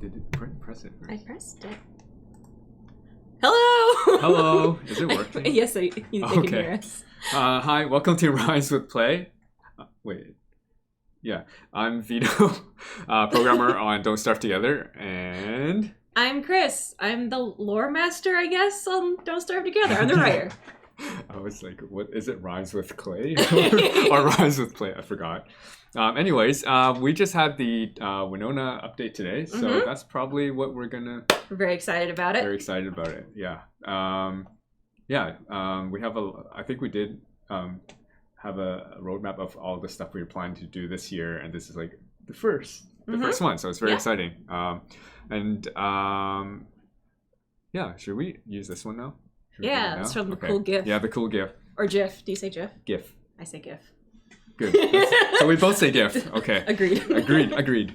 did it press it first? I pressed it. Hello! Hello! Is it working? Yes, they can hear us. Hi, welcome to Rise with Klei. I'm Vito, programmer on Don't Starve Together, and... I'm Kris. I'm the lore master, I guess, on Don't Starve Together. I'm the writer. I was like, what is it? Rise with Klei? Or Rise with Klei? I forgot. Anyways, we just had the Winona update today, so that's probably what we're gonna... We're very excited about it. Very excited about it, yeah. We have I think we did have a roadmap of all the stuff we were planning to do this year, and this is like the first one, so it's very exciting. Should we use this one now? Let's show them the cool GIF. Yeah, the cool GIF. Or GIF. Do you say GIF? GIF. I say GIF. Good. So we both say GIF. Okay. Agreed. Agreed.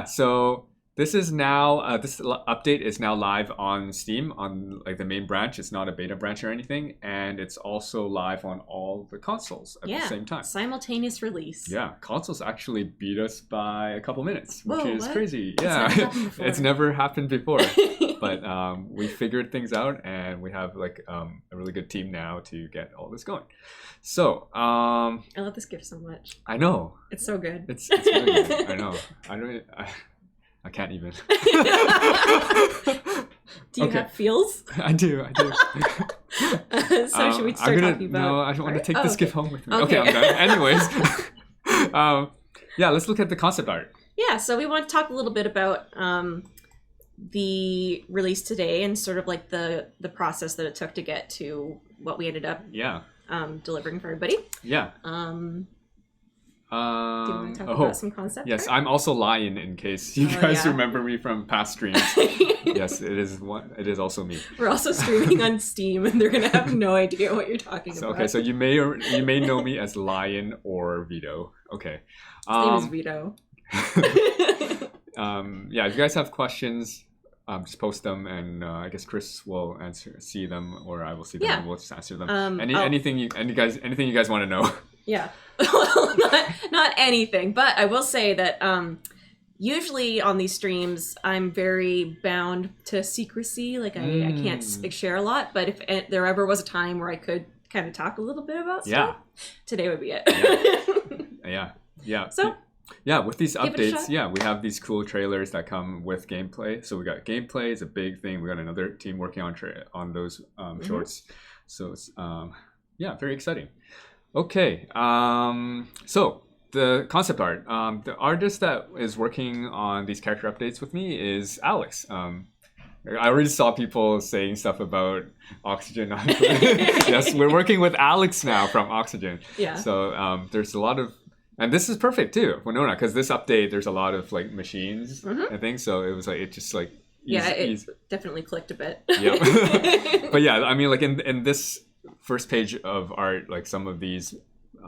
So this is now this update is now live on Steam on like the main branch. It's not a beta branch or anything, and it's also live on all the consoles at the same time. Simultaneous release. Yeah, consoles actually beat us by a couple minutes, which is what? crazy. It's never happened before. But we figured things out, and we have like a really good team now to get all this going. So I love this GIF so much. I know it's so good. It's really good. I know. I can't even. Do you have feels? I do. So should we start talking about? No, I don't want to take this GIF home with me. Okay. I'm done. Anyways, let's look at the concept art. Yeah, so we want to talk a little bit about the release today and sort of like the process that it took to get to what we ended up delivering for everybody. Yeah. Do you want to talk about some concept Yes, art? I'm also Lion in case you guys remember me from past streams. Yes, it is also me. We're also streaming on Steam, and they're gonna have no idea what you're talking about. Okay, so you may know me as Lion or Vito. Okay. His name is Vito. If you guys have questions, just post them, and I guess Kris will see them, or I will see them, and we'll just answer them. Anything you guys want to know. Yeah. Well, not anything, but I will say that usually on these streams, I'm very bound to secrecy. Like I can't share a lot, but if there ever was a time where I could kind of talk a little bit about stuff, today would be it. Yeah. So. Yeah, with these updates, we have these cool trailers that come with gameplay. So we got gameplay is a big thing. We got another team working on those shorts. So it's very exciting. Okay, so the concept art. The artist that is working on these character updates with me is Alex. I already saw people saying stuff about Oxygen. Yes, we're working with Alex now from Oxygen. Yeah. So there's a lot of... And this is perfect too, Winona, because this update, there's a lot of like machines and things. So it was like, it just like... it definitely clicked a bit. Yeah. But yeah, I mean, like in this first page of art, like some of these,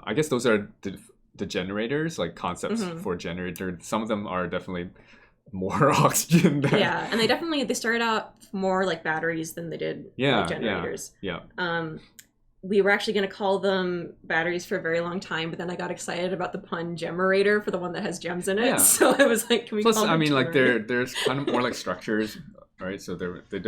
I guess those are the generators, like concepts for generator. Some of them are definitely more oxygen than... Yeah, and they started out more like batteries than they did like generators. Yeah. We were actually going to call them batteries for a very long time, but then I got excited about the pun generator for the one that has gems in it. Yeah. So I was like, can we call them generator? Like there's kind of more like structures, right? So they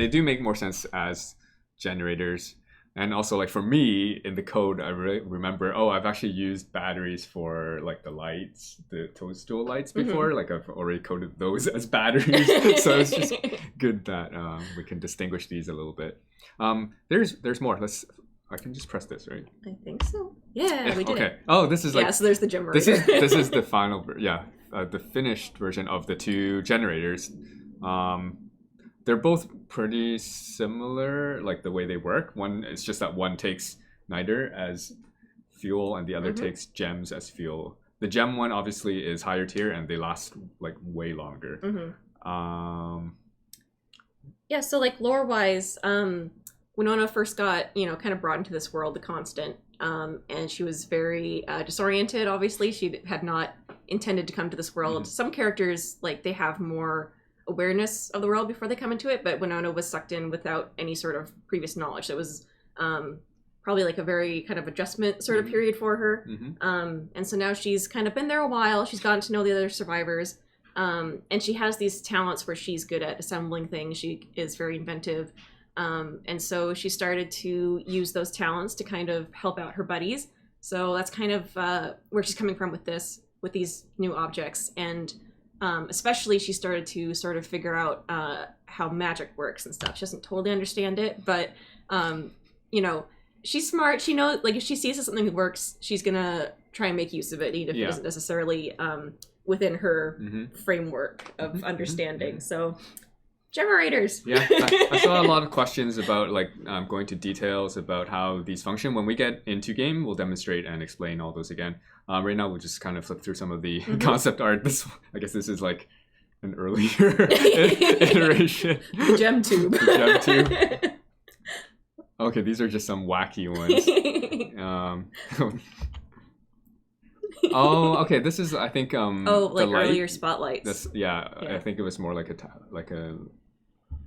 do make more sense as generators. And also like for me in the code, I really remember, I've actually used batteries for like the lights, the toadstool lights before. Like I've already coded those as batteries. So it's just good that we can distinguish these a little bit. There's more. I can just press this, right? I think so. Yeah, we did it. Oh, this is like... Yeah, so there's the generator. This is the final... the finished version of the two generators. They're both pretty similar, like the way they work. It's just that one takes niter as fuel and the other takes gems as fuel. The gem one obviously is higher tier and they last like way longer. So like lore-wise, Winona first got, kind of brought into this world, the Constant, and she was very disoriented, obviously. She had not intended to come to this world. Some characters, like, they have more awareness of the world before they come into it, but Winona was sucked in without any sort of previous knowledge. It was probably like a very kind of adjustment sort of period for her. And so now she's kind of been there a while. She's gotten to know the other survivors. And she has these talents where she's good at assembling things. She is very inventive. And so she started to use those talents to kind of help out her buddies. So that's kind of where she's coming from with these new objects. And especially she started to sort of figure out how magic works and stuff. She doesn't totally understand it, but you know, she's smart. She knows, like, if she sees that something works, she's gonna try and make use of it, even if it isn't necessarily within her framework of understanding. So generators. Yeah, I saw a lot of questions about like going to details about how these function. When we get into game, we'll demonstrate and explain all those again. Right now, we'll just kind of flip through some of the concept art. I guess this is like an earlier iteration. The gem tube. The gem tube. Okay, these are just some wacky ones. Oh, okay. This is, I think, like earlier spotlights. I think it was more like a.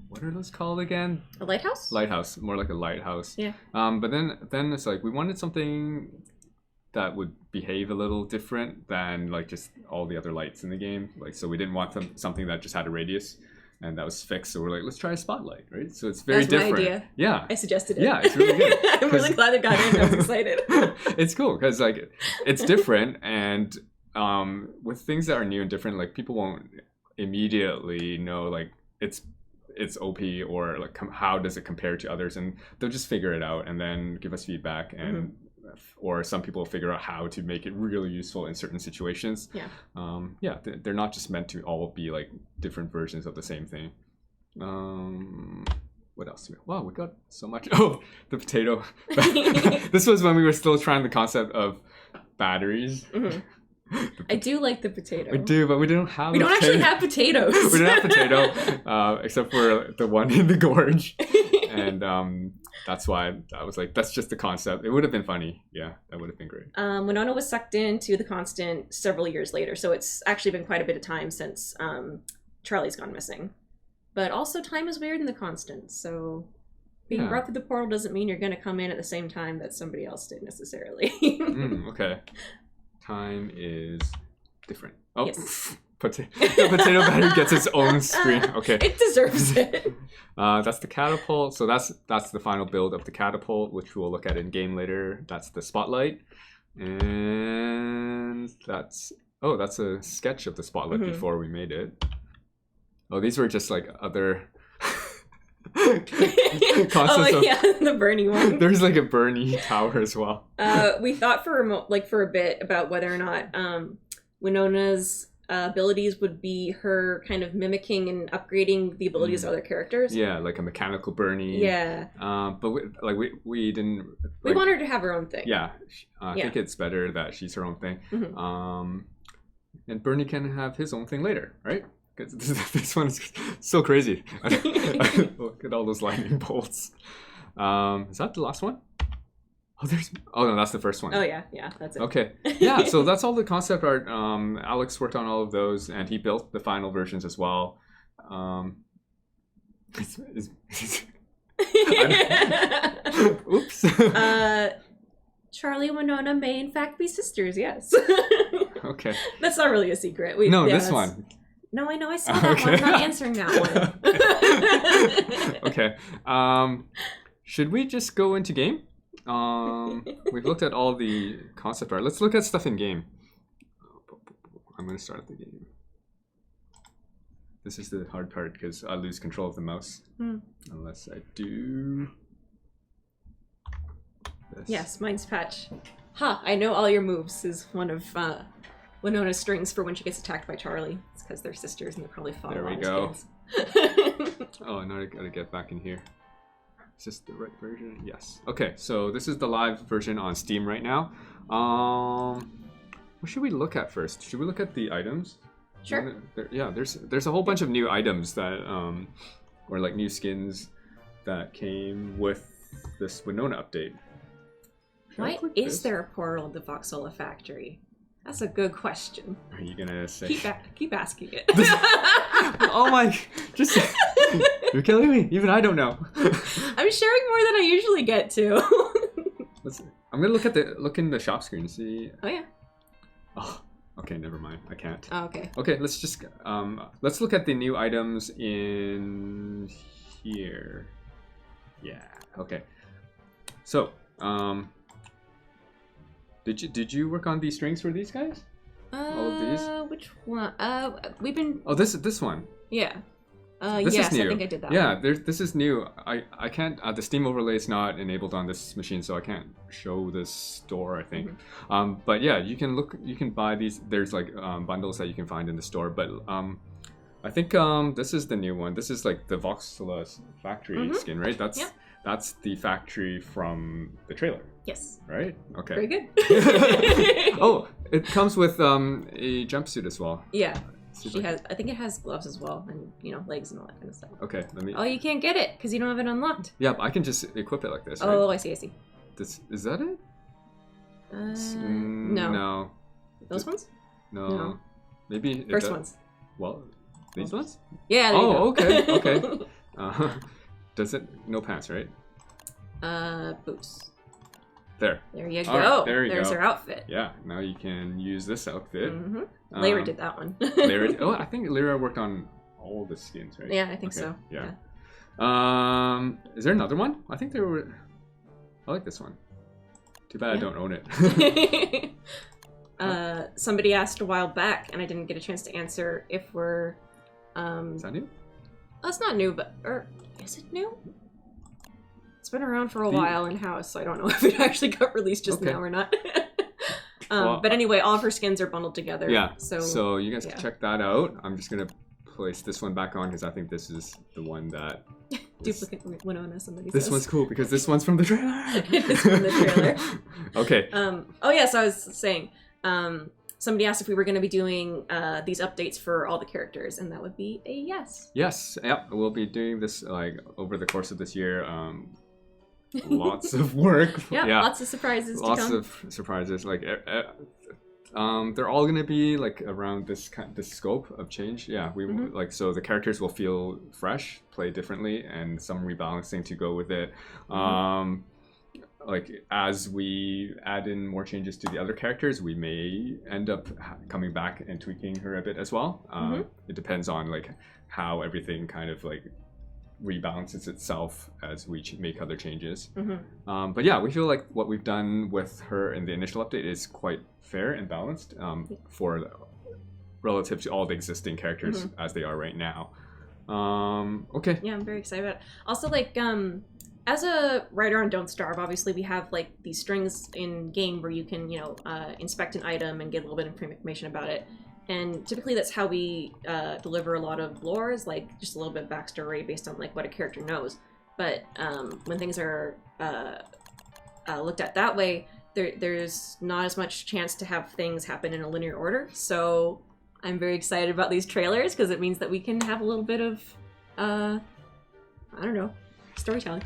What are those called again? A lighthouse? Lighthouse, more like a lighthouse. Yeah. But then it's like we wanted something that would behave a little different than like just all the other lights in the game. Like, so we didn't want something that just had a radius and that was fixed. So we're like, let's try a spotlight, right? So it's very different. My idea. Yeah. I suggested it. Yeah, it's really good. I'm really glad it got in. I was excited. It's cool because like it's different, and with things that are new and different, like people won't immediately know like it's OP or like how does it compare to others, and they'll just figure it out and then give us feedback, and or some people figure out how to make it really useful in certain situations. They're not just meant to all be like different versions of the same thing. What else? Wow, we got so much. Oh, the potato. This was when we were still trying the concept of batteries. I do like the potato. We do, but we don't have. We don't actually have potatoes. We don't have potato, except for the one in the gorge, and that's why I was like, that's just the concept. It would have been funny. Yeah, that would have been great. Winona was sucked into the constant several years later, so it's actually been quite a bit of time since Charlie's gone missing. But also, time is weird in the constant, so being brought through the portal doesn't mean you're going to come in at the same time that somebody else did necessarily. Okay. Time is different. Oh, yes. The potato battery gets its own screen. Okay. It deserves it. That's the catapult. So that's the final build of the catapult, which we'll look at in game later. That's the spotlight. And that's a sketch of the spotlight before we made it. Oh, these were just like other the Bernie one. There's like a Bernie tower as well. We thought for a bit about whether or not Winona's abilities would be her kind of mimicking and upgrading the abilities of other characters. Yeah, like a mechanical Bernie. Yeah. But we didn't. We want her to have her own thing. Yeah, I think it's better that she's her own thing. And Bernie can have his own thing later, right? This one is so crazy. Look at all those lightning bolts. Is that the last one? Oh no, that's the first one. Oh yeah, that's it. Okay, yeah. So that's all the concept art. Alex worked on all of those, and he built the final versions as well. Oops. Charlie and Winona may in fact be sisters. Yes. Okay. That's not really a secret. This one. No, I know. I saw that one. I'm not answering that one. Okay. Should we just go into game? We've looked at all the concept art. Let's look at stuff in game. I'm going to start the game. This is the hard part because I lose control of the mouse. Unless I do this. Yes, mine's patch. I know all your moves is one of Winona's strings for when she gets attacked by Charlie. It's because they're sisters and they're probably fought a lot as kids. Oh, now I gotta get back in here. Is this the right version? Yes. Okay, so this is the live version on Steam right now. What should we look at first? Should we look at the items? Sure. There's a whole bunch of new items that or like new skins that came with this Winona update. Why is there a portal in the Voxola factory? That's a good question. Are you gonna say? Keep asking it. Oh my! You're killing me. Even I don't know. I'm sharing more than I usually get to. I'm gonna look in the shop screen and see. Oh yeah. Oh, Okay, never mind. I can't. Oh, okay. Okay, let's just let's look at the new items in here. Yeah. Okay. So, did you work on these strings for these guys? All of these? Which one? We've been. Oh, this one. Yeah. This yes, is new. I think I did that. Yeah, one. this is new. I can't. The Steam overlay is not enabled on this machine, so I can't show this store. I think. Mm-hmm. But yeah, you can look. You can buy these. There's like bundles that you can find in the store. But I think this is the new one. This is like the Voxella factory skin, right? That's the factory from the trailer. Yes. Right? Okay. Very good. Oh, it comes with a jumpsuit as well. Yeah. She has. I think it has gloves as well, and legs and all that kind of stuff. Okay, let me. Oh, you can't get it because you don't have it unlocked. Yeah, but I can just equip it like this. Right? Oh, I see. This is that it? No. No. Those ones? No. Maybe first ones. Well, these ones? Yeah. There you go. Okay. Does it? No pants, right? Boots. There. There you go. Right, there's her outfit. Yeah. Now you can use this outfit. Lyra did that one. Lyra. Oh, I think Lyra worked on all the skins, right? Yeah, I think so. Yeah. Is there another one? I think there were. I like this one. Too bad I don't own it. Somebody asked a while back, and I didn't get a chance to answer if we're. Is that new? Oh, it's not new, or is it new? It's been around for a while in house, so I don't know if it actually got released just now or not. But anyway, all of her skins are bundled together. Yeah. So you guys can check that out. I'm just gonna place this one back on because I think this is the one that. Duplicate Winona. Somebody. This one's cool because this one's from the trailer. It is from the trailer. Okay. Oh yeah. So I was saying. Somebody asked if we were going to be doing these updates for all the characters, and that would be a yes. Yes. Yep. We'll be doing this over the course of this year. Lots of work. Yeah. Lots of surprises. Lots of surprises. Like, they're all going to be like around this scope of change. Yeah. We like so the characters will feel fresh, play differently, and some rebalancing to go with it. Like as we add in more changes to the other characters, we may end up coming back and tweaking her a bit as well. It depends on like how everything kind of like rebalances itself as we make other changes. But yeah, we feel like what we've done with her in the initial update is quite fair and balanced for relative to all the existing characters as they are right now. Okay. Yeah, I'm very excited about it. Also, like as a writer on Don't Starve, obviously we have like these strings in game where you can, inspect an item and get a little bit of information about it. And typically that's how we deliver a lot of lore, is like just a little bit of backstory based on like what a character knows. But when things are looked at that way, there's not as much chance to have things happen in a linear order. So I'm very excited about these trailers because it means that we can have a little bit of, I don't know, storytelling.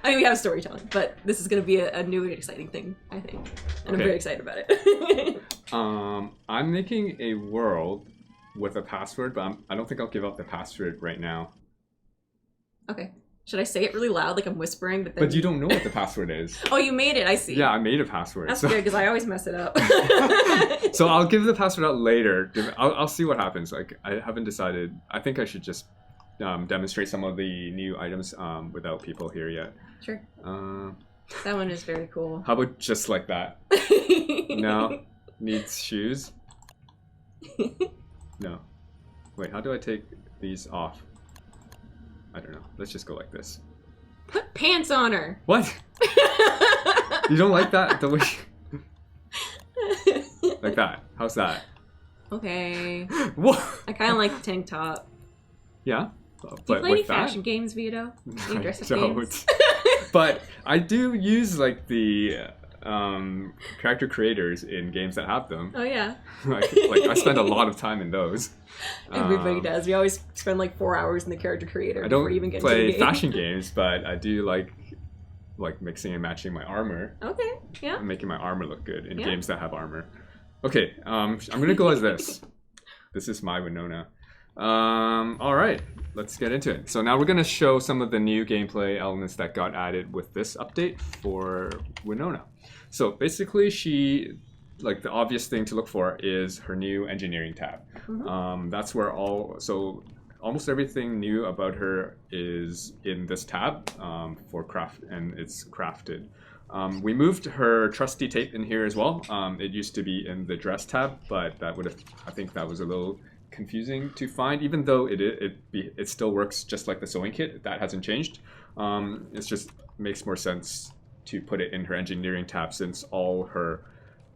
I mean, we have storytelling, but this is going to be a new and exciting thing, I think. And I'm very excited about it. I'm making a world with a password, but I don't think I'll give out the password right now. Okay. Should I say it really loud, like I'm whispering? But you don't know what the password is. Oh, you made it. I see. Yeah, I made a password. That's good, because I always mess it up. So I'll give the password out later. I'll see what happens. Like, I haven't decided. I think I should just demonstrate some of the new items without people here yet. Sure. That one is very cool. How about just like that? No? Needs shoes? No. Wait, how do I take these off? I don't know. Let's just go like this. Put pants on her. What? You don't like that? The way... Like that. How's that? Okay. What? I kind of like the tank top. Yeah? Do you play any fashion games, Vito? Any dress-up games? But I do use like the character creators in games that have them. Oh yeah. like I spend a lot of time in those. Everybody does. We always spend like 4 hours in the character creator. I don't before even get play into the game. fashion games, but I do like mixing and matching my armor. Okay. Yeah. And making my armor look good in games that have armor. Okay. I'm gonna go as this. This is my Winona. All right, let's get into it. So now we're gonna show some of the new gameplay elements that got added with this update for Winona. So basically like the obvious thing to look for is her new engineering tab. That's where almost everything new about her is in this tab for craft, and it's crafted. We moved her trusty tape in here as well. It used to be in the dress tab, but I think that was a little confusing to find, even though it still works just like the sewing kit. That hasn't changed. It just makes more sense to put it in her engineering tab, since all her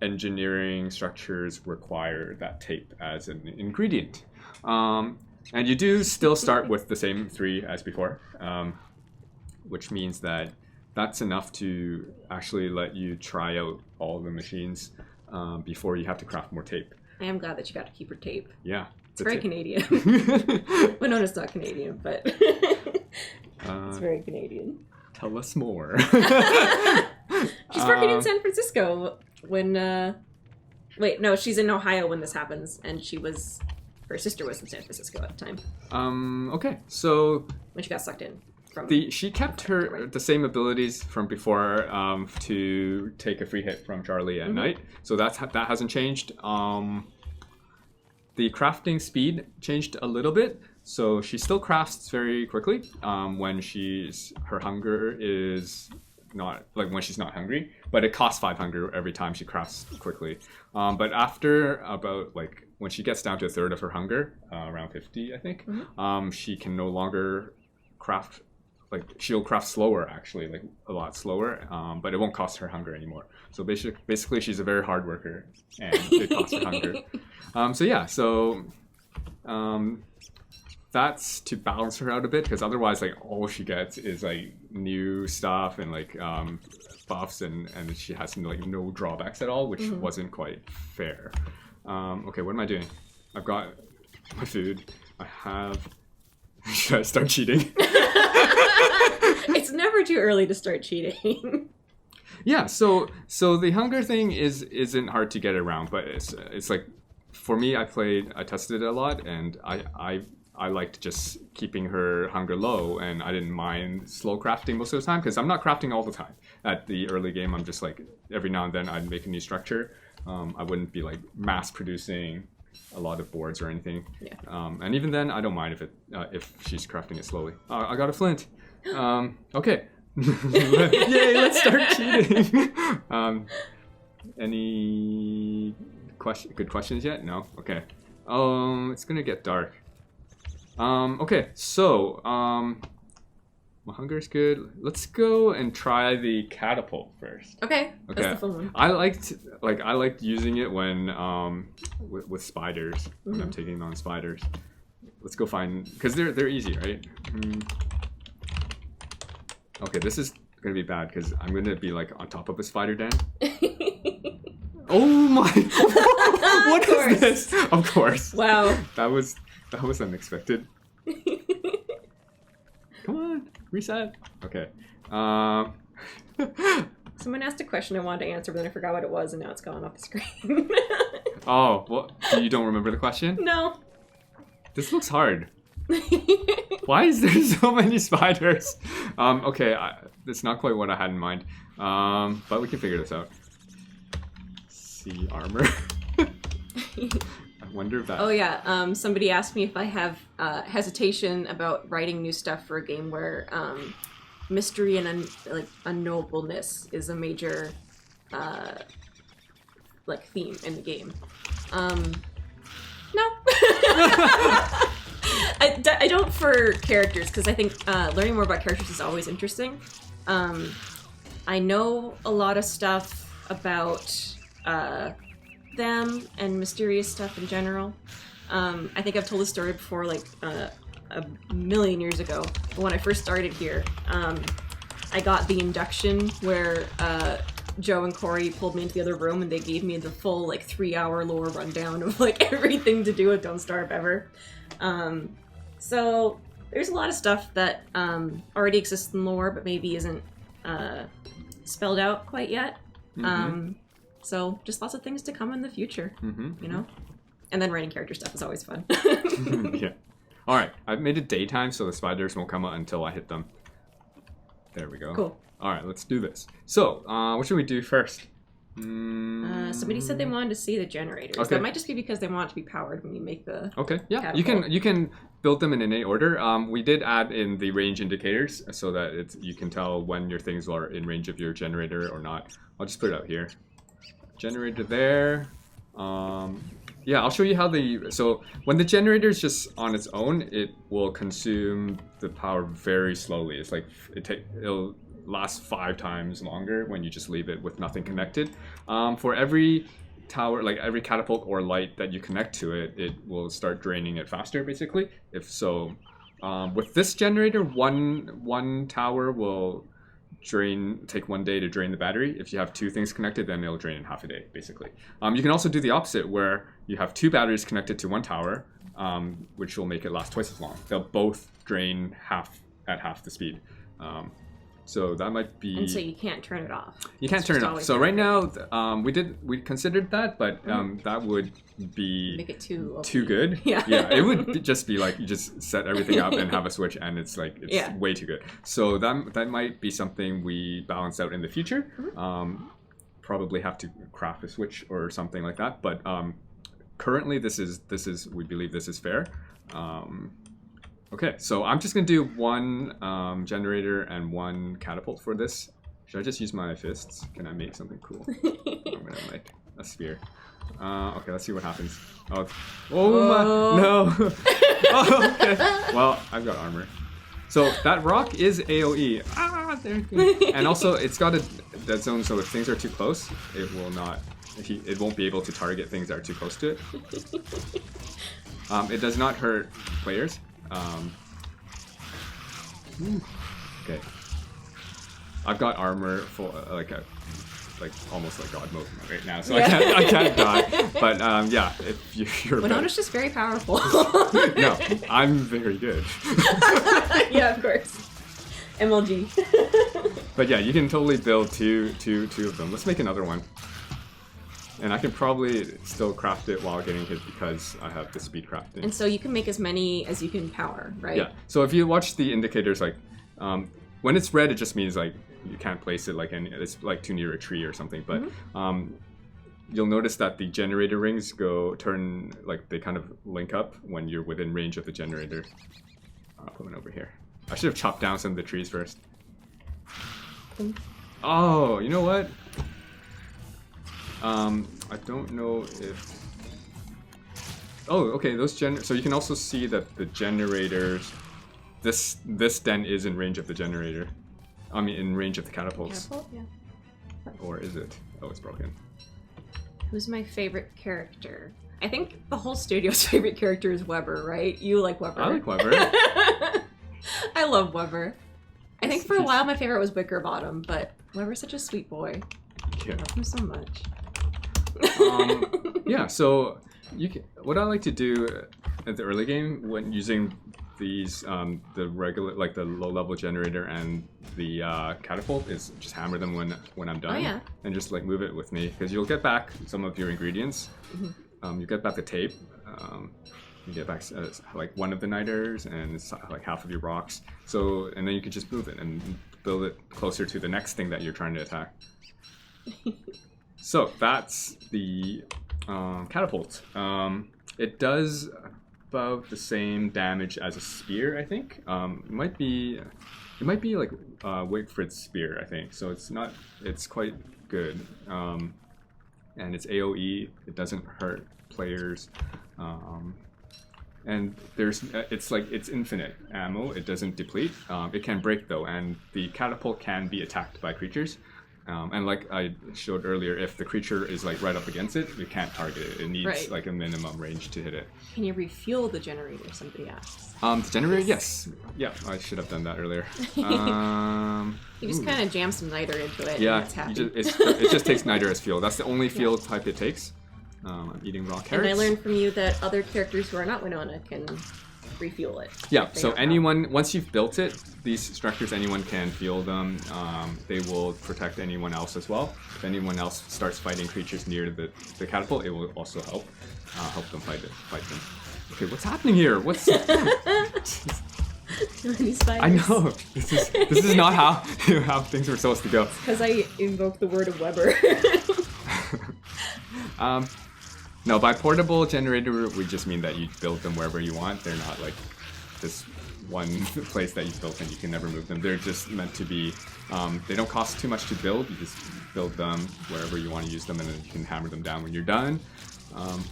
engineering structures require that tape as an ingredient. And you do still start with the same 3 as before, which means that's enough to actually let you try out all the machines before you have to craft more tape. I am glad that you got to keep her tape. Yeah. It's very Canadian. Winona's not Canadian, but it's very Canadian. Tell us more. She's working in San Francisco when... Wait, no, she's in Ohio when this happens, and her sister was in San Francisco at the time. Okay, so... When she got sucked in. She kept the same abilities from before to take a free hit from Charlie at night, so that hasn't changed. The crafting speed changed a little bit, so she still crafts very quickly when her hunger is not, like when she's not hungry, but it costs 5 hunger every time she crafts quickly. But after about like when she gets down to a third of her hunger, around 50 I think, she can no longer craft. Like she'll craft slower, actually, like a lot slower, but it won't cost her hunger anymore. So basically she's a very hard worker, and it costs her hunger. That's to balance her out a bit, because otherwise, like all she gets is like new stuff and like buffs, and she has no drawbacks at all, which wasn't quite fair. Okay, what am I doing? I've got my food. Should I start cheating? It's never too early to start cheating. Yeah, so the hunger thing isn't hard to get around, but it's like, for me, I tested it a lot, and I liked just keeping her hunger low, and I didn't mind slow crafting most of the time, because I'm not crafting all the time. At the early game, I'm just like, every now and then I'd make a new structure. I wouldn't be like mass producing a lot of boards or anything. Yeah. And even then, I don't mind if she's crafting it slowly. I got a flint. Okay. Yay, let's start cheating. Any good questions yet? No? Okay. It's gonna get dark. Okay, so my hunger's good. Let's go and try the catapult first. Okay. That's the fun one. I liked using it when with spiders, when I'm taking on spiders. Let's go find, because they're easy, right? Okay, this is gonna be bad because I'm gonna be like on top of a spider den. Oh my! What is this? Of course. Wow. That was unexpected. Come on, reset. Okay. Someone asked a question I wanted to answer, but then I forgot what it was, and now it's gone off the screen. Oh, what? You don't remember the question? No. This looks hard. Why is there so many spiders? Okay, that's not quite what I had in mind. But we can figure this out. See armor. I wonder if that... Oh yeah, somebody asked me if I have hesitation about writing new stuff for a game where mystery and unknowableness is a major theme in the game. No. I don't for characters, because I think learning more about characters is always interesting. I know a lot of stuff about them and mysterious stuff in general. I think I've told this story before, a million years ago. But when I first started here, I got the induction where Joe and Corey pulled me into the other room and they gave me the full 3-hour lore rundown of everything to do with Don't Starve Ever. So there's a lot of stuff that already exists in lore but maybe isn't spelled out quite yet. Mm-hmm. So just lots of things to come in the future, you know? And then writing character stuff is always fun. Yeah. All right, I've made it daytime so the spiders won't come out until I hit them. There we go. Cool. All right, let's do this. So, what should we do first? Somebody said they wanted to see the generators. Okay. That might just be because they want it to be powered when you make the. Okay, yeah, catapult. you can build them in any order. We did add in the range indicators so that you can tell when your things are in range of your generator or not. I'll just put it out here. Generator there. Yeah, I'll show you how so when the generator is just on its own, it will consume the power very slowly. It's like it'll last 5 times longer when you just leave it with nothing connected. For every tower, like every catapult or light that you connect to it, it will start draining it faster, basically. If so, with this generator, one tower will take 1 day to drain the battery. If you have 2 things connected, then it'll drain in half a day, basically. You can also do the opposite, where you have 2 batteries connected to 1 tower, which will make it last twice as long. They'll both drain at half the speed. So that might be. And so you can't turn it off. You can't turn it off. So right now, we considered that, but that would be make it too good. Yeah. Yeah, it would just be like you just set everything up and have a switch, and it's way too good. So that might be something we balance out in the future. Probably have to craft a switch or something like that. But currently, this is we believe this is fair. Okay, so I'm just gonna do 1 generator and 1 catapult for this. Should I just use my fists? Can I make something cool? I'm gonna make a sphere. Okay, let's see what happens. Oh my, no! Oh, okay. Well, I've got armor. So that rock is AOE. And also, it's got a dead zone, so if things are too close, it will not. It won't be able to target things that are too close to it. It does not hurt players. Okay. I've got armor for like almost like God mode right now, so I can't die. But yeah, if you're. Winona's just very powerful. No, I'm very good. Yeah, of course. MLG. But yeah, you can totally build two of them. Let's make another one. And I can probably still craft it while getting hit because I have the speed crafting. And so you can make as many as you can power, right? Yeah. So if you watch the indicators, like when it's red, it just means like you can't place it it's like too near a tree or something. But you'll notice that the generator rings turn like they kind of link up when you're within range of the generator. I'll put one over here. I should have chopped down some of the trees first. Oh, you know what? I don't know if. Oh, okay. So you can also see that the generators. This den is in range of the generator. I mean, in range of the catapults. Catapult, yeah. Or is it? Oh, it's broken. Who's my favorite character? I think the whole studio's favorite character is Weber, right? You like Weber. I like Weber. I love Weber. I think for a while my favorite was Wickerbottom, but Weber's such a sweet boy. Yeah. I love him so much. Yeah, so what I like to do at the early game when using these the regular like the low level generator and the catapult is just hammer them when I'm done. Oh, yeah. And just like move it with me because you'll get back some of your ingredients. You get back the tape. You get back like one of the niters and like half of your rocks. So and then you can just move it and build it closer to the next thing that you're trying to attack. So that's the catapult. It does about the same damage as a spear, I think. It might be like Wigfrid's spear, I think. So it's quite good. And it's AOE. It doesn't hurt players. And it's infinite ammo. It doesn't deplete. It can break though, and the catapult can be attacked by creatures. And like I showed earlier, if the creature is like right up against it, you can't target it. It needs like a minimum range to hit it. Can you refuel the generator? Somebody asks. The generator, yes. Yeah, I should have done that earlier. You just kind of jam some niter into it. Yeah, and it's happy. It just takes niter as fuel. That's the only fuel type it takes. I'm eating raw carrots. And I learned from you that other characters who are not Winona can refuel it. Yeah, so anyone, once you've built it, these structures, anyone can fuel them. They will protect anyone else as well. If anyone else starts fighting creatures near the catapult, it will also help them fight them. Okay, what's happening here? What's... Too many spiders. I know. This is not how things were supposed to go. Because I invoked the word of Weber. No, by portable generator, we just mean that you build them wherever you want. They're not like this one place that you built and you can never move them. They're just meant to be, they don't cost too much to build. You just build them wherever you want to use them and then you can hammer them down when you're done.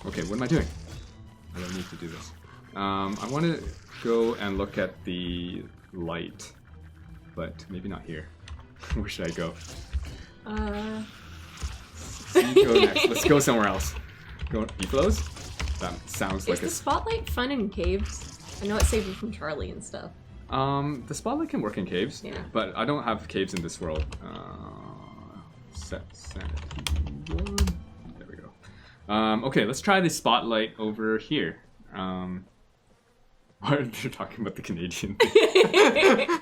Okay, what am I doing? I don't need to do this. I want to go and look at the light, but maybe not here. Where should I go? You go next. Let's go somewhere else. Go Beeflows? That sounds like Is the spotlight fun in caves? I know it saved you from Charlie and stuff. The spotlight can work in caves, yeah. But I don't have caves in this world. Set sanity 1. There we go. Okay, let's try the spotlight over here. What are they talking about the Canadian thing?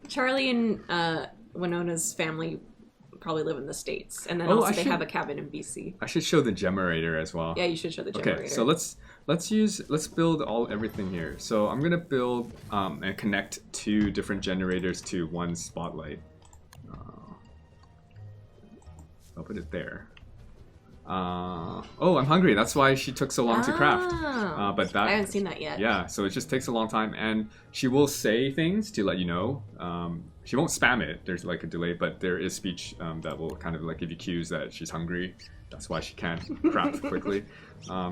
Charlie and Winona's family probably live in the States, and then also they have a cabin in BC. I should show the generator as well. Yeah, you should show the generator. Okay, so let's build everything here. So I'm gonna build and connect 2 different generators to one spotlight. I'll put it there. Oh, I'm hungry. That's why she took so long to craft. But I haven't seen that yet. Yeah, so it just takes a long time, and she will say things to let you know. She won't spam it. There's like a delay, but there is speech that will kind of like give you cues that she's hungry. That's why she can't craft quickly.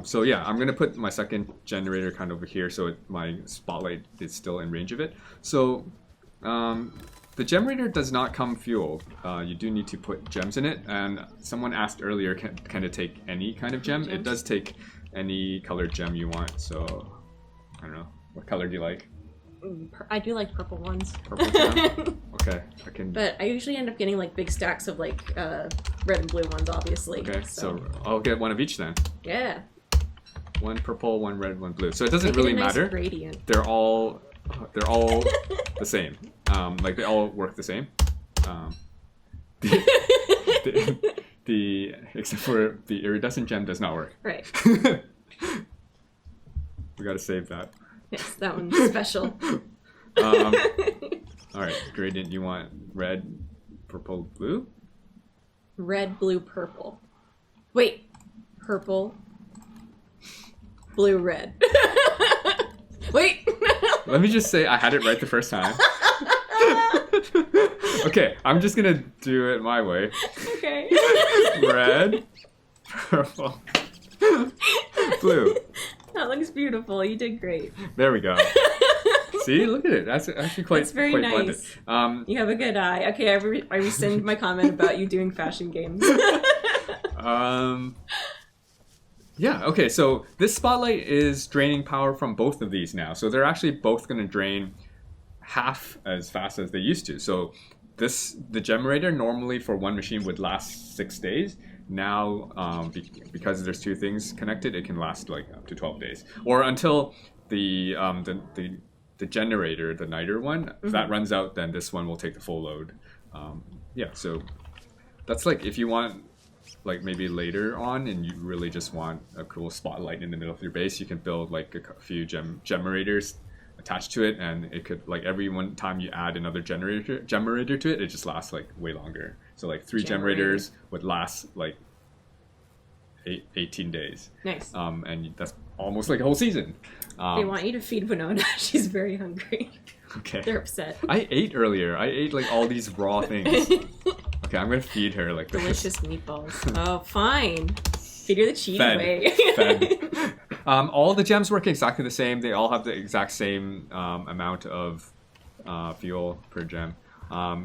So yeah, I'm gonna put my second generator kind of over here, so my spotlight is still in range of it. So the generator does not come fueled. You do need to put gems in it. And someone asked earlier, can it take any kind of gem? It does take any colored gem you want. So I don't know. What color do you like? I do like purple ones. Purple gem? Okay, I can. But I usually end up getting like big stacks of like red and blue ones, obviously. Okay, so I'll get one of each then. Yeah. 1 purple, 1 red, 1 blue. So it doesn't really matter. Gradient. They're all the same. Like they all work the same. The except for the iridescent gem does not work. Right. We gotta save that. Yes, that one's special. All right, gradient. You want red, purple, blue? Red, blue, purple. Wait, purple, blue, red. Wait. Let me just say I had it right the first time. Okay, I'm just gonna do it my way. Okay. Red, purple, blue. That looks beautiful. You did great. There we go. See, look at it. That's actually quite very quite nice. blended. You have a good eye. Okay, I rescind my comment about you doing fashion games. Yeah, okay, so this spotlight is draining power from both of these now. So they're actually both going to drain half as fast as they used to. So the generator normally for one machine would last 6 days. Now, because there's 2 things connected, it can last like up to 12 days. Or until the generator, the niter one, if that runs out, then this one will take the full load. Yeah, so that's like if you want like maybe later on and you really just want a cool spotlight in the middle of your base, you can build like a few generators attached to it, and it could like every one time you add another generator to it, it just lasts like way longer. So like 3 generators would last like 18 days. Nice. And that's almost like a whole season. They want you to feed Winona. She's very hungry. Okay. They're upset. I ate earlier. I ate like all these raw things. Okay, I'm gonna feed her like this. Delicious meatballs. Oh, fine. Feed her the cheaty way. Fed. All the gems work exactly the same. They all have the exact same amount of fuel per gem.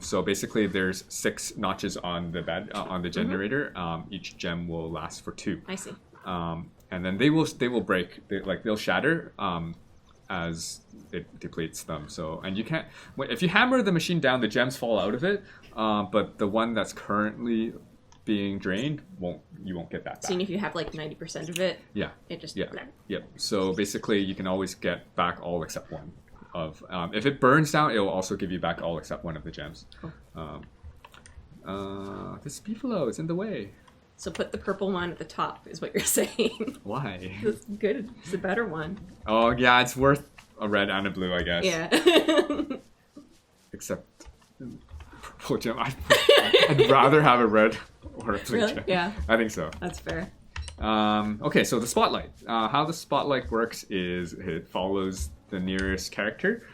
So basically, there's 6 notches on the bed on the generator. Each gem will last for 2. I see. And then they will break. They'll shatter as it depletes them. So and you can't if you hammer the machine down, the gems fall out of it. But the one that's currently being drained you won't get that back. So if you have like 90% of it, it just Yep. So basically, you can always get back all except one. If it burns down, it will also give you back all except one of the gems. Cool. This beefalo is in the way. So put the purple one at the top, is what you're saying. Why? It's good. It's a better one. Oh yeah, it's worth a red and a blue, I guess. Yeah. Except purple gem. I'd rather have a red or a blue Really? gem. Yeah. I think so. That's fair. Okay, so the spotlight. How the spotlight works is it follows the nearest character.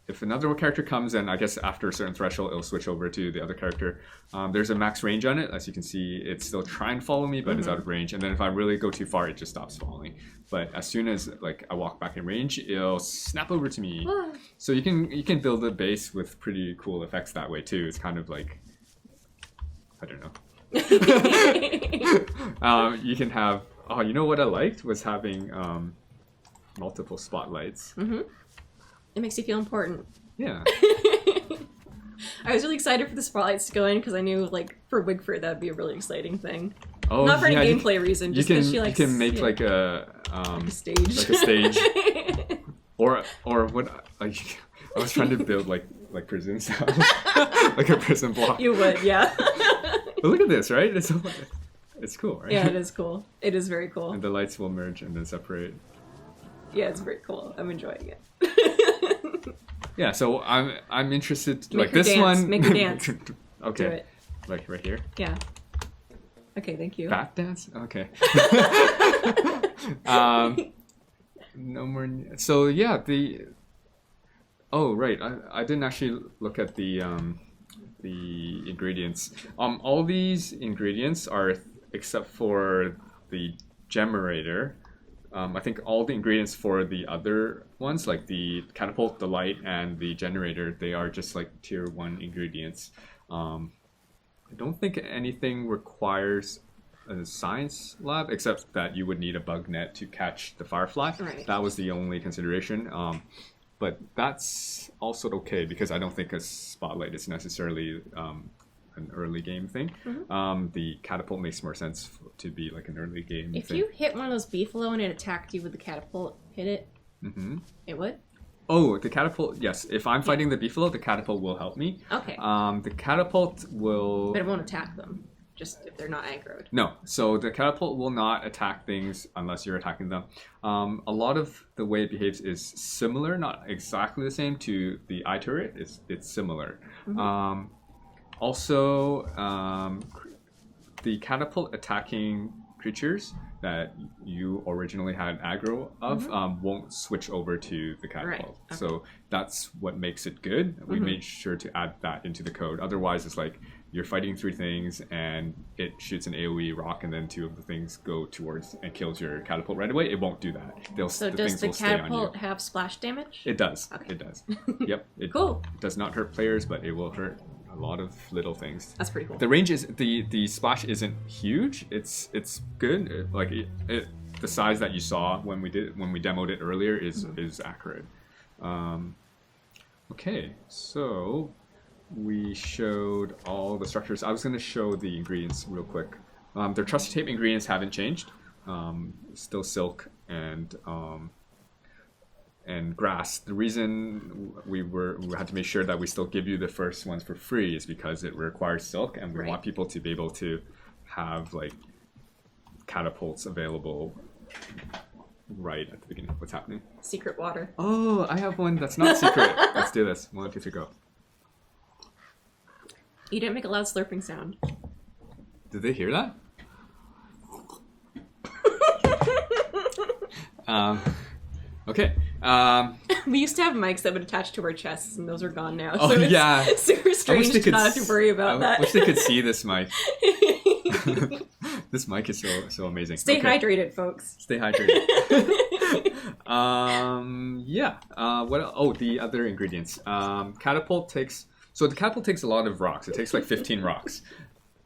If another character comes in, I guess after a certain threshold, it'll switch over to the other character. There's a max range on it. As you can see, it's still trying to follow me, but it's out of range. And then if I really go too far, it just stops following. But as soon as like I walk back in range, it'll snap over to me. So you can build a base with pretty cool effects that way too. It's kind of like, I don't know. You can have, you know what I liked was having multiple spotlights. It makes you feel important. Yeah. I was really excited for the spotlights to go in because I knew, like, for Wigford, that would be a really exciting thing. Oh, not for any gameplay reason, just because she likes. You can make like a stage. Like a stage. or what? Like, I was trying to build like prison style, like a prison block. You would, yeah. But look at this, right? It's cool, right? Yeah, it is cool. It is very cool. And the lights will merge and then separate. Yeah, it's very cool. I'm enjoying it. Yeah, so I'm interested. Make like her this dance. one. Make her dance. Okay. Do it. Like right here. Yeah. Okay, thank you. Bat dance. Okay. No more. So yeah, Oh right, I didn't actually look at the ingredients. All these ingredients are except for the generator. I think all the ingredients for the other ones, like the catapult, the light, and the generator, they are just like tier 1 ingredients. I don't think anything requires a science lab, except that you would need a bug net to catch the firefly. Right. That was the only consideration. But that's also okay because I don't think a spotlight is necessarily an early game thing. The catapult makes more sense to be like an early game If thing. you hit one of those beefalo and it attacked you with the catapult, hit it, it would? Oh, the catapult, yes. If I'm fighting the beefalo, the catapult will help me. Okay. The catapult will... But it won't attack them, just if they're not aggroed. No, so the catapult will not attack things unless you're attacking them. A lot of the way it behaves is similar, not exactly the same to the eye turret. It's similar. Also, the catapult attacking creatures that you originally had aggro of won't switch over to the catapult. Right. Okay. So that's what makes it good. We made sure to add that into the code. Otherwise, it's like you're fighting 3 things and it shoots an AoE rock and then 2 of the things go towards and kills your catapult right away. It won't do that. So does the catapult have splash damage? It does. Okay. It does. Yep. It Cool. does not hurt players, but it will hurt a lot of little things. That's pretty cool. The range is the splash isn't huge. It's good. The size that you saw when we demoed it earlier is accurate. Okay, so we showed all the structures. I was going to show the ingredients real quick. Their trusty tape ingredients haven't changed. Still silk and grass. The reason we had to make sure that we still give you the first ones for free is because it requires silk, and we want people to be able to have like catapults available right at the beginning. What's happening? Secret water. Oh, I have one that's not secret. Let's do this. 1, 2, 3, go. You didn't make a loud slurping sound. Did they hear that? Okay. We used to have mics that would attach to our chests, and those are gone now. Oh, So it's yeah. super strange to not have to worry about that. I wish they could see this mic. This mic is so amazing. Stay hydrated, folks. Stay hydrated. Yeah. What? Oh, the other ingredients. Catapult takes. So the catapult takes a lot of rocks. It takes like 15 rocks.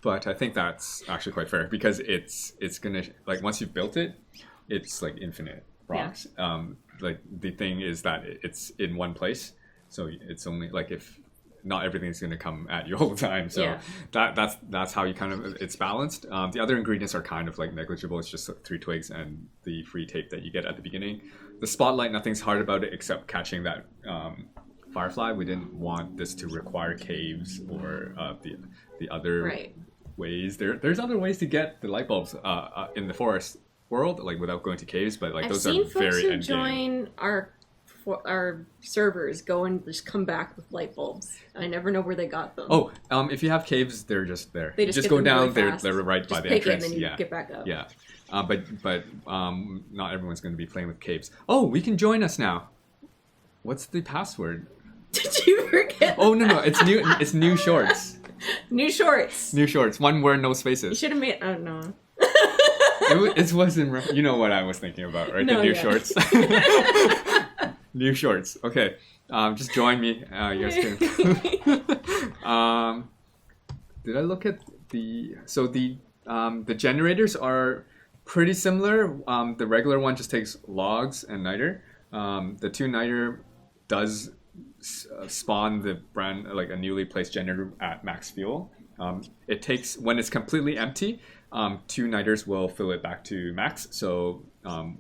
But I think that's actually quite fair because it's gonna, like, once you've built it, it's like infinite rocks. Yeah. Like the thing is that it's in one place, so it's only like if not everything's gonna come at you all the time. So that's how you kind of, it's balanced. The other ingredients are kind of like negligible. It's just 3 twigs and the free tape that you get at the beginning. The spotlight, nothing's hard about it except catching that firefly. We didn't want this to require caves or the other ways. There's other ways to get the light bulbs in the forest world, like without going to caves, but like those are very end game. I've seen folks who join our our servers go and just come back with light bulbs. I never know where they got them. Oh, if you have caves, they're just there. They just go them down. really They're right just by the pick entrance. It and then you get back up. Yeah. But not everyone's going to be playing with caves. Oh, we can join us now. What's the password? Did you forget? Oh no, it's new. It's new shorts. New shorts. New shorts. One word, no spaces. You should have made. Oh no. It wasn't. You know what I was thinking about, right? No, the new shorts. New shorts. Okay. Just join me. You guys can. Did I look at the? So the generators are pretty similar. The regular one just takes logs and niter. The 2 niter does spawn the brand like a newly placed generator at max fuel. It takes when it's completely empty. 2 niters will fill it back to max. So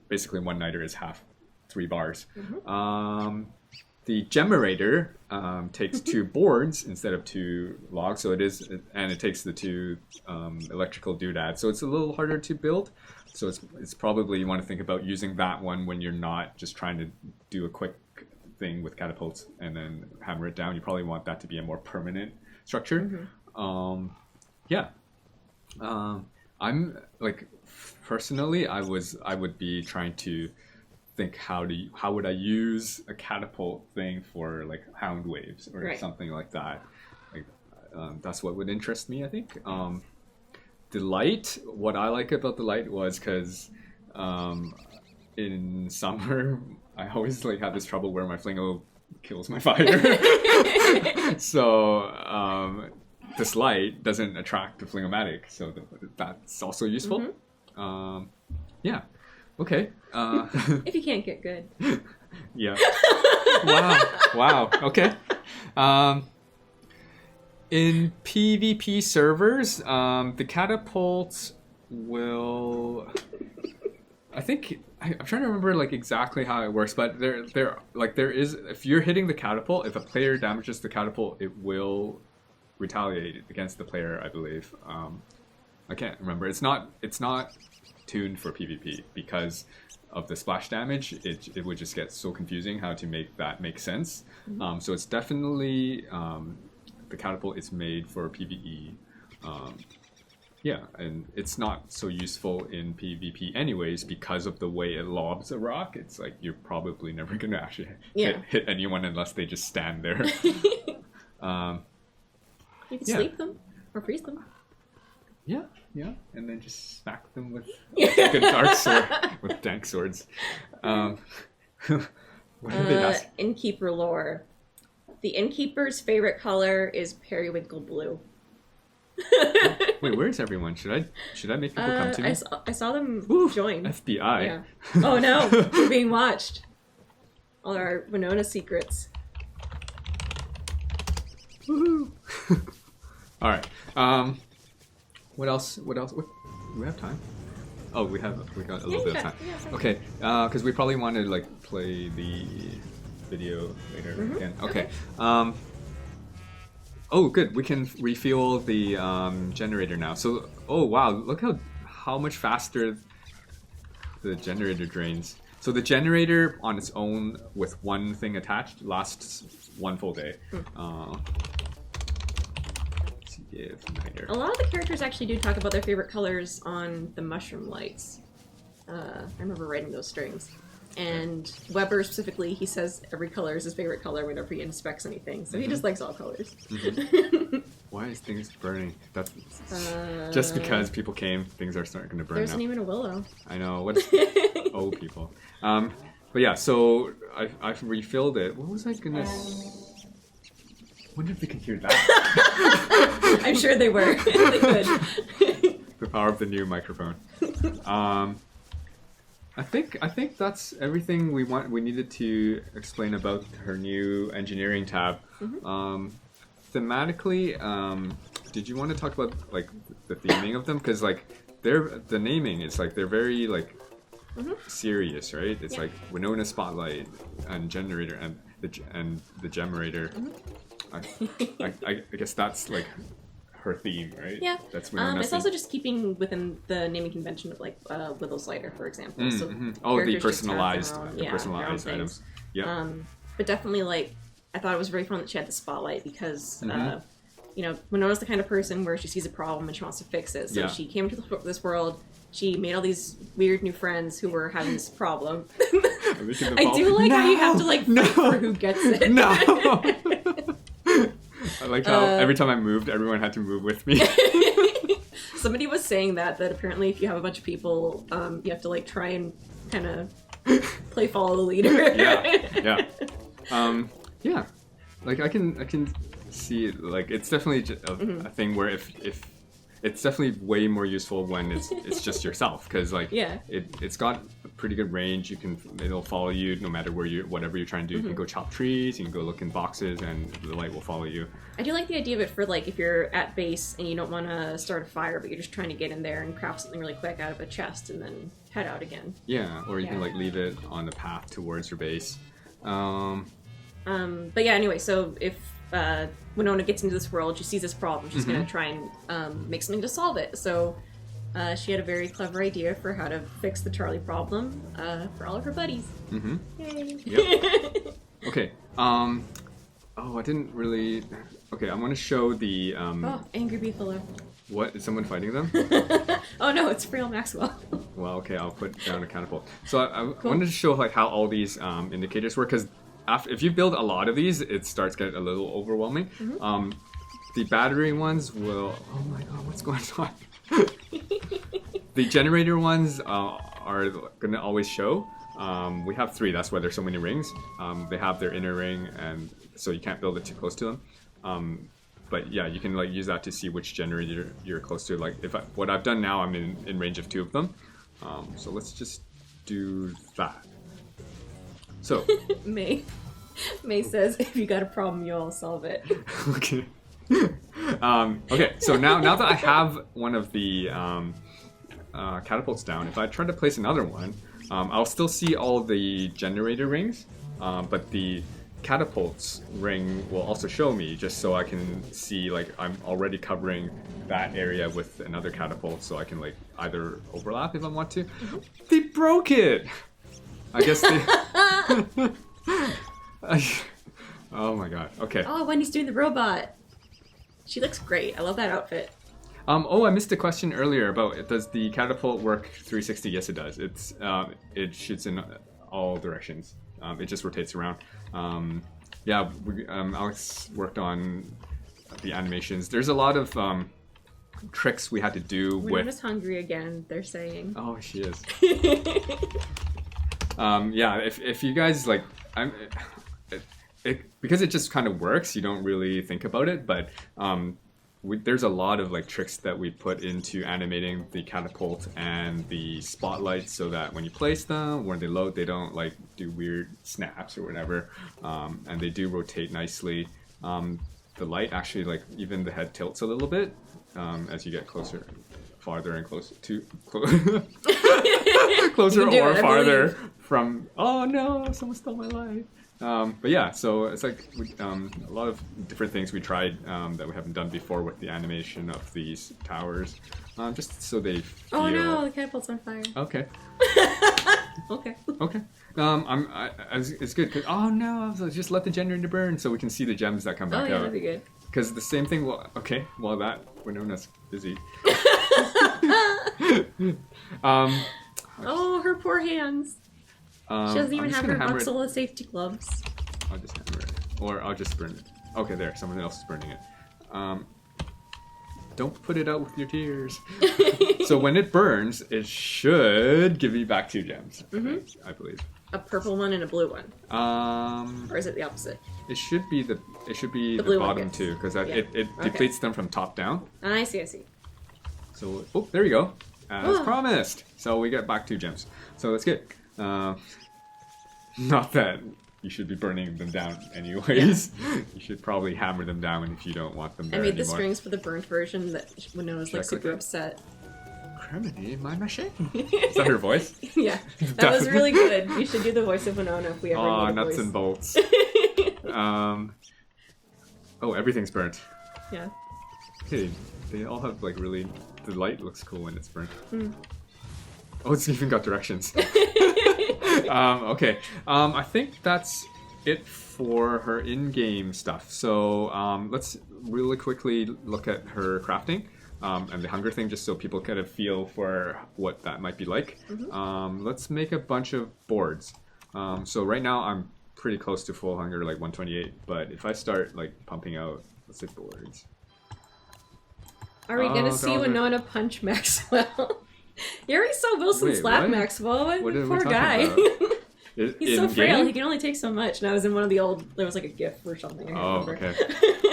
basically 1 niter is half 3 bars. The generator takes 2 boards instead of 2 logs. So it takes the 2 electrical doodads. So it's a little harder to build. So it's probably you want to think about using that one when you're not just trying to do a quick thing with catapults and then hammer it down. You probably want that to be a more permanent structure. I'm like personally, I would be trying to think how would I use a catapult thing for like hound waves or something like that. Like that's what would interest me, I think. The light, what I like about the light was because in summer I always like have this trouble where my flingo kills my fire. So this light doesn't attract the flingomatic, so that's also useful. Yeah. Okay. If you can't get good. Yeah. Wow. Okay. In PvP servers, the catapults will. I think I'm trying to remember like exactly how it works, but there is if you're hitting the catapult, if a player damages the catapult, it will retaliate against the player, I believe. I can't remember. It's not tuned for PvP because of the splash damage. It would just get so confusing how to make that make sense. So it's definitely the catapult is made for PvE. Yeah, and it's not so useful in PvP anyways because of the way it lobs a rock. It's like you're probably never gonna actually hit anyone unless they just stand there. You can sleep them or freeze them. Yeah, and then just smack them with a dark sword, with dank swords. What did they ask? Innkeeper lore. The innkeeper's favorite color is periwinkle blue. Wait, where's everyone? Should I make people come to me? I saw them join. FBI. Yeah. Oh no, we're being watched. All our Winona secrets. Woohoo! All right. What else? Do we have time? Oh, we got a little bit of time. Okay, because we probably want to like play the video later again. Okay. Oh, good. We can refuel the generator now. So, oh wow, look how much faster the generator drains. So the generator on its own with one thing attached lasts 1 full day. A lot of the characters actually do talk about their favorite colors on the mushroom lights. I remember writing those strings. And Weber specifically, he says every color is his favorite color whenever he inspects anything. So he just likes all colors. Why is things burning? That's just because people came, things are starting to burn. There's even a willow. I know. What is old people? But yeah, so I've refilled it. What was I gonna? Wonder if they could hear that. I'm sure they were. They could. The power of the new microphone. I think that's everything we needed to explain about her new engineering tab. Thematically, did you want to talk about like the theming of them? Because like the naming, it's like they're very like serious, right? It's like Winona Spotlight and Generator and the Generator. I guess that's like her theme, right? Yeah. That's Winona's it's also just keeping within the naming convention of like Willow's Lighter, for example. So Oh, the personalized personalized items. Yeah. But definitely, like, I thought it was very fun that she had the spotlight because, Mm-hmm. you know, Winona's the kind of person where she sees a problem and she wants to fix it. So Yeah. she came to this world. She made all these weird new friends who were having this problem. I do like how you have to like fight for who gets it. No. I like how every time I moved, everyone had to move with me. Somebody was saying that apparently if you have a bunch of people, you have to like try and kind of play follow the leader. Yeah. Yeah. Like I can see it, like it's definitely a thing where if it's definitely way more useful when it's just yourself because like it's got a pretty good range. It'll follow you no matter whatever you're trying to do. You can go chop trees, you can go look in boxes, and the light will follow you. I do like the idea of it for like if you're at base and you don't want to start a fire, but you're just trying to get in there and craft something really quick out of a chest and then head out again. Yeah, or you can like leave it on the path towards your base. But yeah, anyway, so if Winona gets into this world, she sees this problem, she's gonna try and make something to solve it. So she had a very clever idea for how to fix the Charlie problem for all of her buddies. Yay! Yep. Okay. Oh, I didn't really. Okay, I'm gonna show the. Oh, angry beefalo. What is someone fighting them? Oh no, it's Frail Maxwell. Well, okay, I'll put down a catapult. So I wanted to show like how all these indicators work because if you build a lot of these, it starts getting a little overwhelming. The battery ones will. Oh my god, what's going on? The generator ones are gonna always show. We have 3. That's why there's so many rings. They have their inner ring, and so you can't build it too close to them. But yeah, you can like use that to see which generator you're close to. Like what I've done now, I'm in range of 2 of them. So let's just do that. So May says, if you got a problem, you'll solve it. Okay. Okay. So now that I have one of the catapults down, if I try to place another one, I'll still see all the generator rings, but the catapults ring will also show me just so I can see like I'm already covering that area with another catapult, so I can like either overlap if I want to. They broke it. I guess they. Oh my god. Okay. Oh, Wendy's doing the robot. She looks great. I love that outfit. Oh, I missed a question earlier about does the catapult work 360? Yes, it does. It shoots in all directions. It just rotates around. Yeah, Alex worked on the animations. There's a lot of tricks we had to do with. Winona's hungry again. They're saying. Oh, she is. Yeah, if you guys like, because it just kind of works. You don't really think about it, but. There's a lot of like tricks that we put into animating the catapult and the spotlights so that when you place them, when they load, they don't like do weird snaps or whatever, and they do rotate nicely. The light actually, like even the head tilts a little bit as you get closer, farther and closer to closer or farther from. Oh no! Someone stole my life. But yeah, so it's like a lot of different things we tried that we haven't done before with the animation of these towers, just so they feel... Oh no, the catapult's on fire. Okay. Okay. Okay. It's good. Oh no, so just let the generator burn so we can see the gems that come back out. That'd be good. Because the same thing will... Okay, well that... Winona's busy. Oh, her poor hands. She doesn't even have her Buxola safety gloves. I'll just hammer it. Or I'll just burn it. Okay, there. Someone else is burning it. Don't put it out with your tears. So when it burns, it should give you back 2 gems. I believe. A purple one and a blue one. Or is it the opposite? It should be the blue bottom too, because it depletes them from top down. I see. So there you go. As promised. So we get back 2 gems. So that's good. Not that you should be burning them down anyways. Yeah. You should probably hammer them down if you don't want them there anymore. I made the strings for the burnt version that Winona's like super upset. Criminy, my machine. Is that her voice? Yeah. That was really good. You should do the voice of Winona if we ever need a nuts voice. And bolts. Oh, everything's burnt. Yeah. Okay, they all have like really... The light looks cool when it's burnt. Oh, it's even got directions. Okay. I think that's it for her in-game stuff. So let's really quickly look at her crafting and the hunger thing, just so people kind of feel for what that might be like. Let's make a bunch of boards. So right now I'm pretty close to full hunger, like 128. But if I start like pumping out, let's say boards. Are we gonna see Winona punch Maxwell? You already saw Wilson slap Maxwell. Poor guy. He's so frail. He can only take so much. And I was in one of the old. There was like a GIF or something. Okay.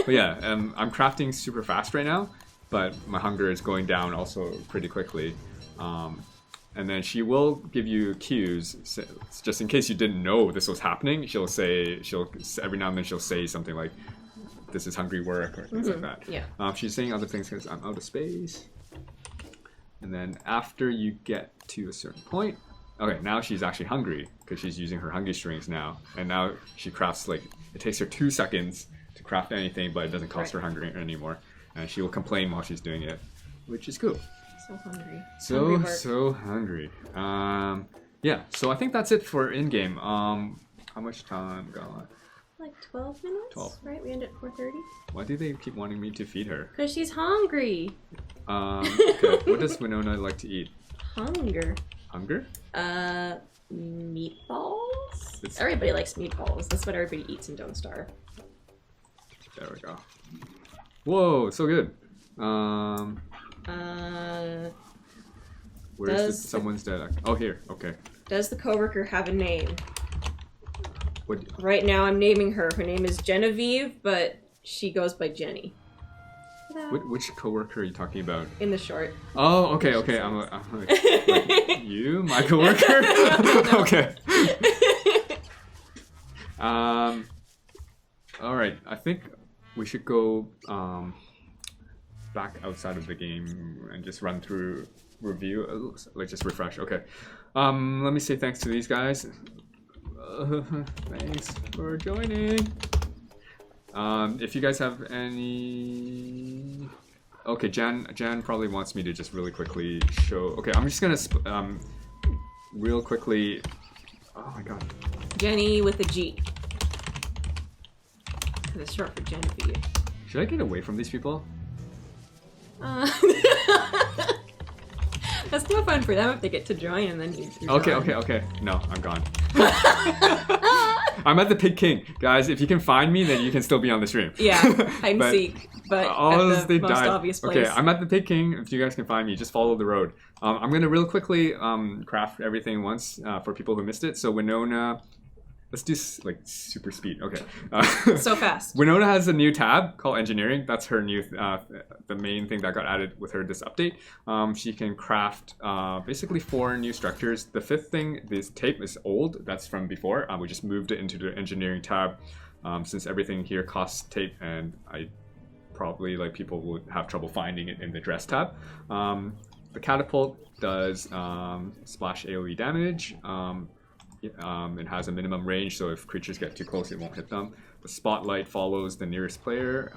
But yeah, I'm crafting super fast right now, but my hunger is going down also pretty quickly. And then she will give you cues, just in case you didn't know this was happening. She'll every now and then she'll say something like, "This is hungry work" or things like that. Yeah. She's saying other things because I'm out of space. And then after you get to a certain point, okay, now she's actually hungry because she's using her hungry strings now. And now she crafts, like, it takes her 2 seconds to craft anything, but it doesn't cost her hungry anymore. And she will complain while she's doing it, which is cool. So hungry. So hungry. Yeah, so I think that's it for in-game. How much time got? Like 12 minutes? 12. Right? We end at 4:30. Why do they keep wanting me to feed her? Because she's hungry. Okay. What does Winona like to eat? Hunger. Hunger? Meatballs? Everybody likes meatballs. That's what everybody eats in Don't Starve. There we go. Whoa, so good. Where's someone's dead? Oh, here. Okay. Does the coworker have a name? What? Right now I'm naming her. Her name is Genevieve, but she goes by Genny. Which coworker are you talking about? In the short. Oh, okay. I'm like, you, my coworker? Okay. All right. I think we should go back outside of the game and just run through review. Like just refresh. Okay. Let me say thanks to these guys. Thanks for joining. If you guys have any... Okay, Jan probably wants me to just really quickly show... Okay, I'm just gonna real quickly... Oh my god. Genny with a G. It's short for Genevieve. Should I get away from these people? That's no fun for them if they get to join and then you're Okay. No, I'm gone. I'm at the Pig King. Guys, if you can find me, then you can still be on the stream. Yeah, hide and seek. But at the most obvious place. Okay, I'm at the Pig King. If you guys can find me, just follow the road. I'm going to real quickly craft everything once for people who missed it. So Winona... Let's do like super speed. Okay. So fast. Winona has a new tab called engineering. That's her new, the main thing that got added with her this update. She can craft basically 4 new structures. The 5th thing, this tape is old. That's from before. We just moved it into the engineering tab since everything here costs tape, and I probably like people would have trouble finding it in the dress tab. The catapult does splash AoE damage. It has a minimum range, so if creatures get too close, it won't hit them. The spotlight follows the nearest player.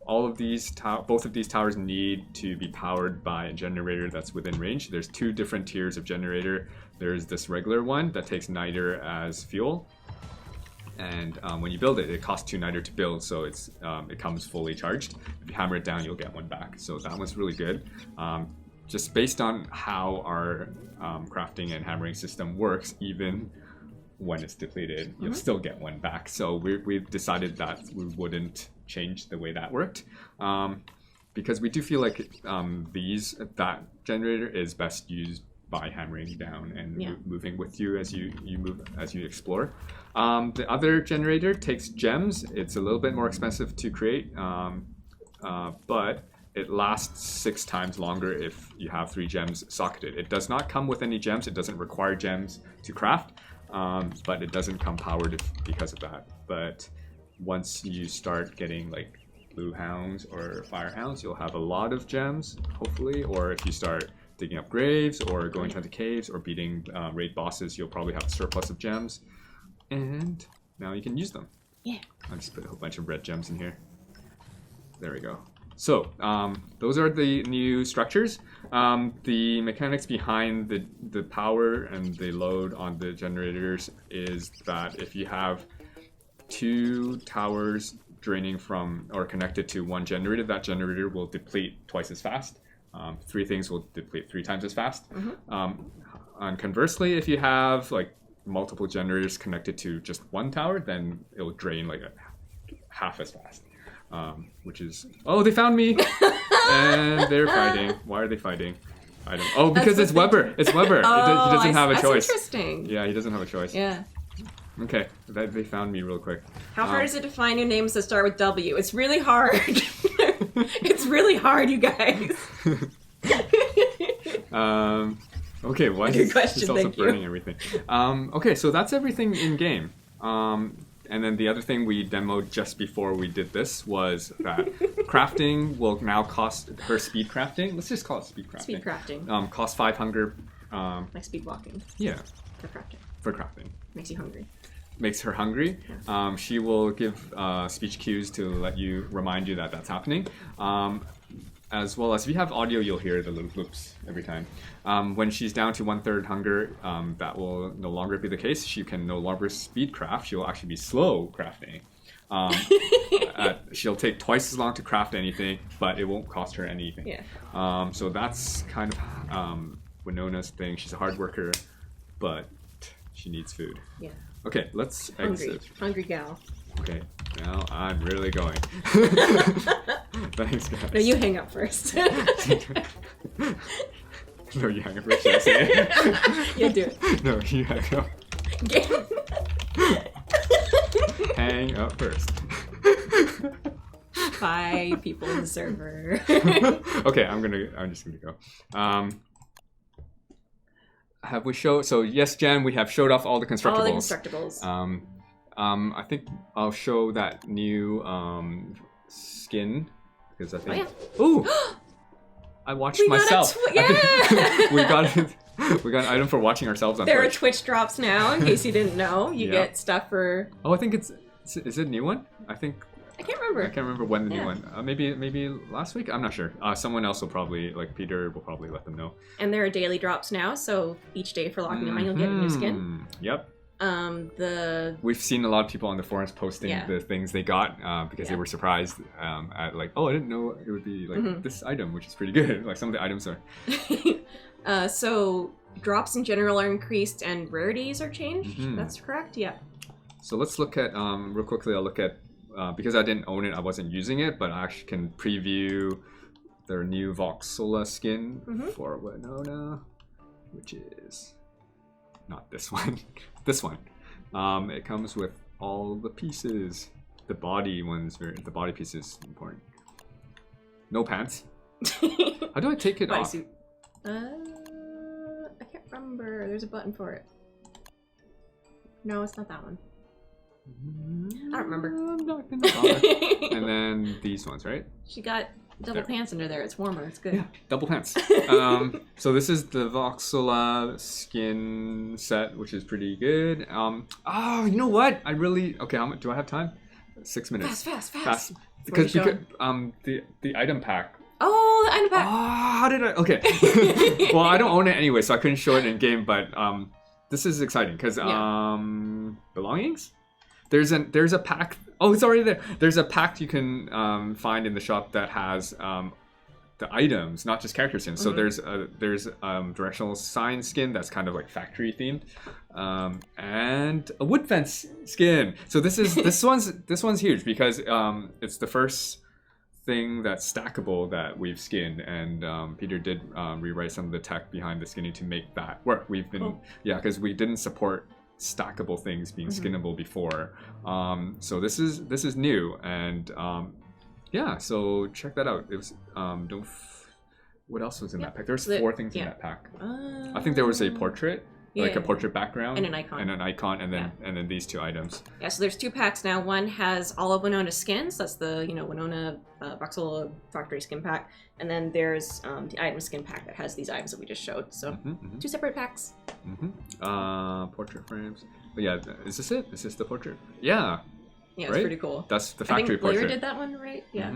All of these, both of these towers need to be powered by a generator that's within range. There's 2 different tiers of generator. There's this regular one that takes niter as fuel, and when you build it, it costs 2 niter to build, so it comes fully charged. If you hammer it down, you'll get 1 back. So that one's really good. Just based on how our crafting and hammering system works, even when it's depleted, you'll still get 1 back. So we've decided that we wouldn't change the way that worked, because we do feel like that generator is best used by hammering down and moving with you as you move, as you explore. The other generator takes gems. It's a little bit more expensive to create, but it lasts 6 times longer if you have 3 gems socketed. It does not come with any gems. It doesn't require gems to craft, but it doesn't come powered because of that. But once you start getting like blue hounds or fire hounds, you'll have a lot of gems, hopefully. Or if you start digging up graves or going into caves or beating raid bosses, you'll probably have a surplus of gems. And now you can use them. Yeah. I'll just put a whole bunch of red gems in here. There we go. So those are the new structures. The mechanics behind the power and the load on the generators is that if you have 2 towers draining from or connected to one generator, that generator will deplete twice as fast. 3 things will deplete 3 times as fast. And conversely, if you have like multiple generators connected to just one tower, then it'll drain like half as fast. Which is, oh, they found me, and they're fighting. Why are they fighting? I don't. Oh, because it's Weber. It's Weber. Oh, he doesn't have a choice. That's interesting. Yeah, he doesn't have a choice. Yeah. Okay, they found me real quick. How hard is it to find new names that start with W? It's really hard. It's really hard, you guys. Okay, why Good is question, it's also thank you. burning everything? Okay, so that's everything in game. And then the other thing we demoed just before we did this was that crafting will now cost her speed crafting. Let's just call it speed crafting. Speed crafting. Cost 5 hunger. Like speed walking. Yeah, For crafting. for crafting. Makes you hungry. Makes her hungry. She will give speech cues to let you remind you that that's happening. As well as if you have audio, you'll hear the little bloops every time. When she's down to 1/3 hunger, that will no longer be the case. She can no longer speed craft. She will actually be slow crafting. She'll take twice as long to craft anything, but it won't cost her anything. Yeah. So that's kind of Winona's thing. She's a hard worker, but she needs food. Yeah. Okay, let's exit. Hungry gal. Okay, now I'm really going. Thanks, guys. No, you hang up first. No, you hang up first. Should I say it? Yeah, do it. No, you hang up. Hang up first. Bye, people in the server. Okay, I'm just gonna go. Have we showed? So yes, Jen, we have showed off all the constructibles. All the constructibles. I think I'll show that new skin because I think. Oh, yeah. Ooh! I watched myself. We got an item for watching ourselves on Twitch. There are Twitch drops now, in case you didn't know. You get stuff for. Oh, I think is it a new one? I can't remember. I can't remember when the new one. Maybe last week. I'm not sure. Someone else will probably, like Peter, will probably let them know. And there are daily drops now, so each day for locking them on, you'll get a new skin. Yep. We've seen a lot of people on the forums posting the things they got because they were surprised at like, oh, I didn't know it would be like this item, which is pretty good. Like some of the items are. So drops in general are increased and rarities are changed. That's correct. Yeah. So let's look at real quickly. I'll look at because I didn't own it, I wasn't using it, but I actually can preview their new Voxola skin for Winona, which is not this one. This one. It comes with all the pieces. The body the body piece is important. No pants. How do I take it off? I can't remember. There's a button for it. No, it's not that one. I don't remember. I'm not gonna bother. And then these ones, right? She got double pants under there. It's warmer. It's good. Yeah, double pants. So this is the Voxola skin set, which is pretty good. Oh, you know what? Okay. Do I have time? 6 minutes. Fast. Because the item pack. Oh, the item pack. Oh, how did I? Okay. Well, I don't own it anyway, so I couldn't show it in game. But this is exciting because belongings. There's a pack. Oh, it's already there. There's a pack you can find in the shop that has the items, not just character skins. So there's directional sign skin that's kind of like factory themed, and a wood fence skin. So this one's huge because it's the first thing that's stackable that we've skinned, and Peter did rewrite some of the tech behind the skinning to make that work. We've been because we didn't support stackable things being skinnable before, so this is new, and so check that out. It was what else was in that pack? There was 4 things in that pack. I think there was a portrait, a portrait background and an icon, and then these 2 items. Yeah, so there's 2 packs now. One has all of Winona skins. That's the Winona Voxola factory skin pack, and then there's the item skin pack that has these items that we just showed. So 2 separate packs. Portrait frames. But yeah, is this it? Is this the portrait? Yeah. Yeah, it's pretty cool. That's the factory portrait. I think Blair did that one, right? Yeah.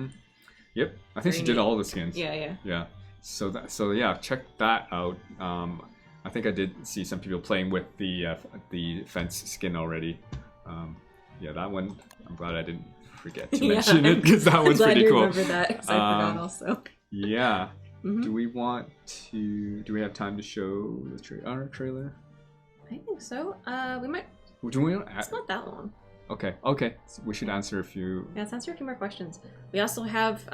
Yep, I think she did all the skins. Yeah. Yeah. So yeah, check that out. I think I did see some people playing with the fence skin already. Yeah, that one. I'm glad I didn't forget to mention it because that one's pretty cool. I'm glad you remember that because I forgot also. Yeah. Do we have time to show our trailer? I think so. We might. Do we? It's not that long. Okay. So we should answer a few. Yeah, let's answer a few more questions. We also have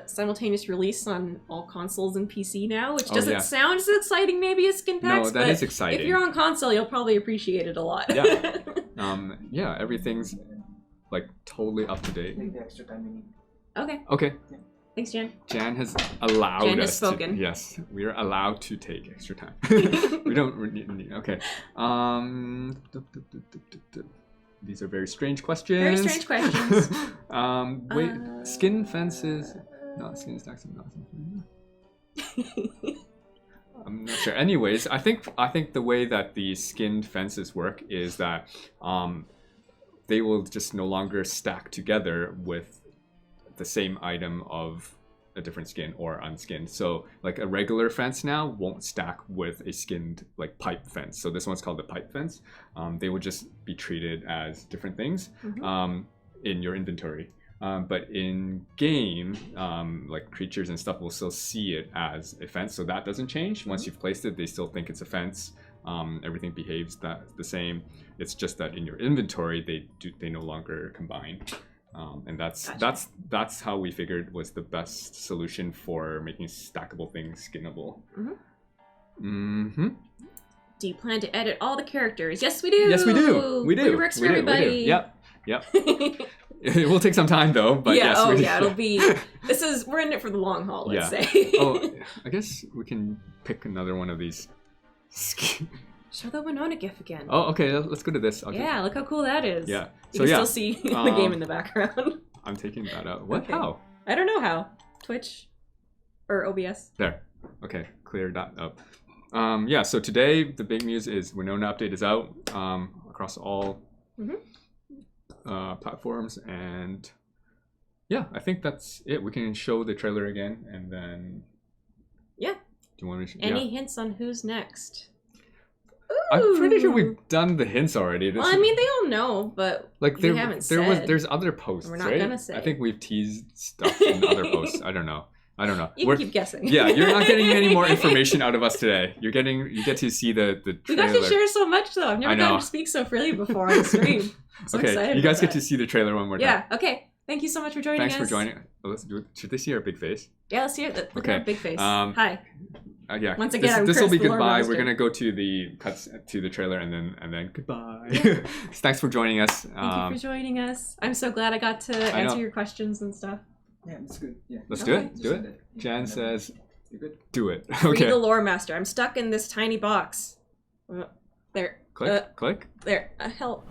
simultaneous release on all consoles and PC now, which doesn't sound as exciting maybe as skin packs. No, that is exciting. If you're on console, you'll probably appreciate it a lot. Yeah. Yeah, everything's like totally up to date. Take the extra time you need. Okay. Thanks, Jan. Jan has allowed Jan has us spoken. Yes, we are allowed to take extra time. We don't really need. Okay. These are very strange questions. Very strange questions. Wait, skin fences, not skin stacks, not. I'm not sure. Anyways, I think the way that the skinned fences work is that they will just no longer stack together with the same item of a different skin or unskinned. So like a regular fence now won't stack with a skinned like pipe fence. So this one's called the pipe fence. They would just be treated as different things in your inventory. But in game, like creatures and stuff will still see it as a fence. So that doesn't change. Once you've placed it, they still think it's a fence. Everything behaves the same. It's just that in your inventory, they no longer combine. And that's how we figured was the best solution for making stackable things skinnable. Do you plan to edit all the characters? Yes, we do. Yes, we do. We do. It works for everybody. Yep. It will take some time though, but yeah, yes. It'll be. We're in it for the long haul. Let's say. I guess we can pick another one of these. Show the Winona gif again. Oh, okay. Let's go to this. Yeah, look how cool that is. Yeah. You can still see the game in the background. I'm taking that out. What? Okay. How? I don't know how. Twitch or OBS. There. Okay. Clear that up. Yeah. So today the big news is Winona update is out across all platforms, and yeah, I think that's it. We can show the trailer again, and then do you want to? Any hints on who's next? I'm pretty sure we've done the hints already. Well, I mean, they all know, but like we haven't said. There's other posts. We're not gonna say. I think we've teased stuff in other posts. I don't know. You can keep guessing. Yeah, you're not getting any more information out of us today. You get to see the trailer. We got to share so much though. I've never gotten to speak so freely before on stream. So okay, excited you guys get to see the trailer one more time. Yeah. Okay. Thank you so much for joining us. Thanks for joining. Let's do it. Should they see our big face? Yeah, let's see it. Look at our big face. Hi. Yeah. Once again, this will be goodbye. We're gonna go to the cuts to the trailer and then goodbye. Thanks for joining us. Thank you for joining us. I'm so glad I got to answer your questions and stuff. Yeah, that's good. Yeah. Let's do it. Do it. Jan says, "Do it." Okay. Free the lore master. I'm stuck in this tiny box. There. Click. There. Help.